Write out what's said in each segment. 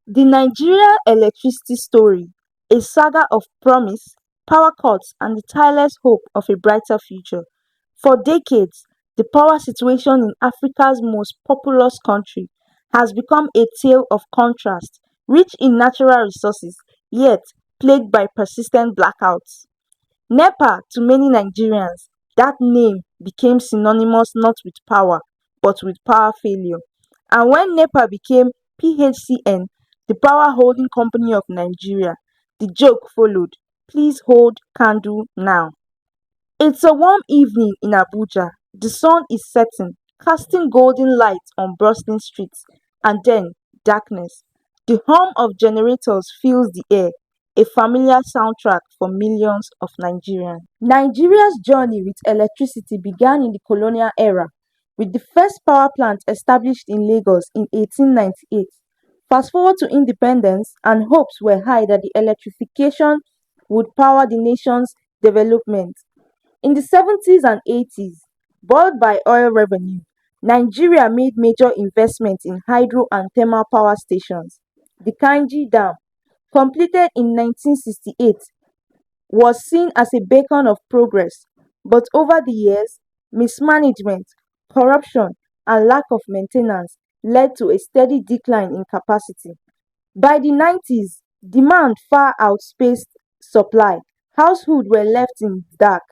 The Nigeria electricity story, a saga of promise, power cuts and the tireless hope of a brighter future. For decades, the power situation in Africa's most populous country has become a tale of contrast, rich in natural resources, yet plagued by persistent blackouts. NEPA to many Nigerians, that name became synonymous not with power, but with power failure. And when NEPA became PHCN, the Power Holding Company of Nigeria, the joke followed. Please hold candle now. It's a warm evening in Abuja. The sun is setting, casting golden light on bustling streets, and then darkness. The hum of generators fills the air, a familiar soundtrack for millions of Nigerians. Nigeria's journey with electricity began in the colonial era, with the first power plant established in Lagos in 1898. Fast forward to independence, and hopes were high that the electrification would power the nation's development. In the 70s and 80s, buoyed by oil revenue, Nigeria made major investments in hydro and thermal power stations. The Kainji Dam, completed in 1968, was seen as a beacon of progress, but over the years, mismanagement, corruption, and lack of maintenance led to a steady decline in capacity. By the 90s, demand far outpaced supply. Households were left in the dark,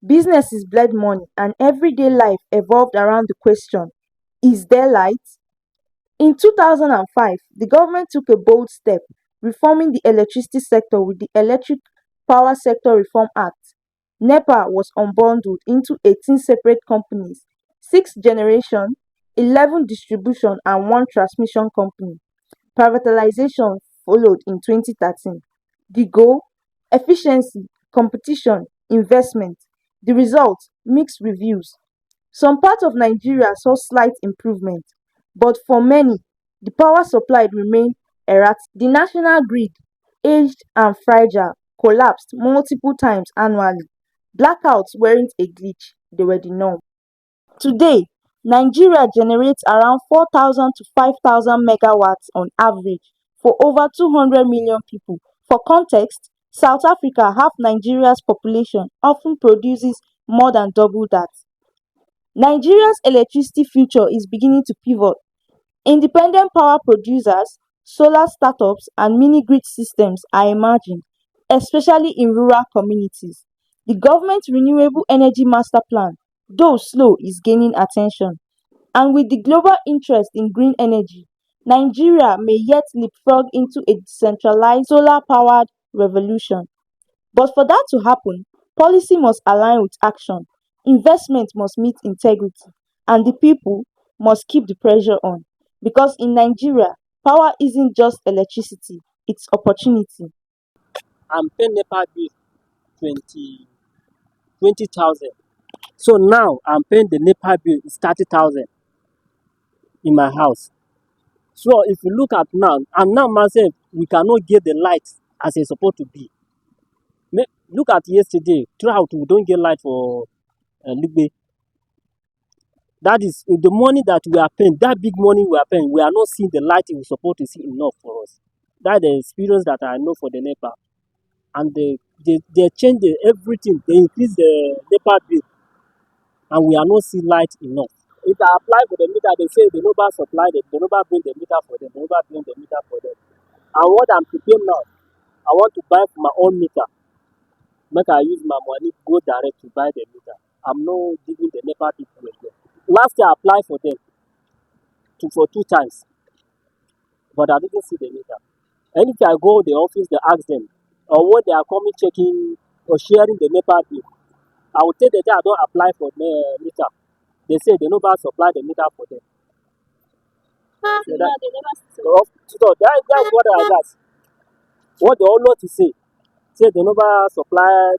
businesses bled money, and everyday life evolved around the question, is there light? In 2005, the government took a bold step, reforming the electricity sector with the Electric Power Sector Reform Act. NEPA was unbundled into 18 separate companies, 6 generation, 11 distribution, and 1 transmission company. Privatization followed in 2013. The goal? Efficiency, competition, investment. The result? Mixed reviews. Some parts of Nigeria saw slight improvement, but for many, the power supply remained erratic. The national grid, aged and fragile, collapsed multiple times annually. Blackouts weren't a glitch, they were the norm. Today, Nigeria generates around 4,000 to 5,000 megawatts on average for over 200 million people. For context, South Africa, half Nigeria's population, often produces more than double that. Nigeria's electricity future is beginning to pivot. Independent power producers, solar startups, and mini grid systems are emerging, especially in rural communities. The government's Renewable Energy Master Plan, though slow, is gaining attention. And with the global interest in green energy, Nigeria may yet leapfrog into a decentralized solar powered revolution. But for that to happen, policy must align with action, investment must meet integrity, and the people must keep the pressure on. Because in Nigeria, power isn't just electricity, it's opportunity. I'm paying NEPA bill 20 20,000. So now I'm paying the NEPA bill is 30,000 in my house. So if you look at now, and now myself, we cannot get the light as it's supposed to be. Look at yesterday, throughout we don't get light for Ligbe. That is the money that we are paying, that big money we are paying, we are not seeing the light we're supposed to see enough for us. That's the experience that I know for the NEPA. And they change everything, they increase the NEPA bill, and we are not seeing light enough. If I apply for the meter, they say they never supply them, they never bring the meter for them, they never bring the meter for them. And what I'm preparing now, I want to buy my own meter. Make I use my money, go direct to buy the meter. I'm not giving the NEPA people again. Last year I applied for them for 2 times, but I didn't see the meter. And if I go to the office, they ask them, or when they are coming checking or sharing the NEPA bill, I will tell them that I don't apply for the meter. They say they never supply the meter for them. So that's what I got. What they all know to say they never supply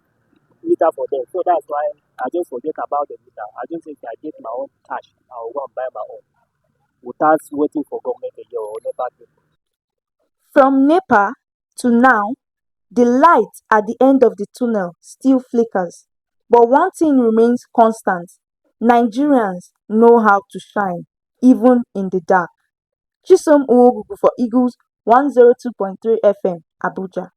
meter for them. So that's why I just forget about the meter. I just think I get my own cash. I will go and buy my own without waiting for government again or never do. From NEPA to now, the light at the end of the tunnel still flickers. But one thing remains constant: Nigerians know how to shine, even in the dark. Chisom Uwogugu for Eagles 102.3 FM, Abuja.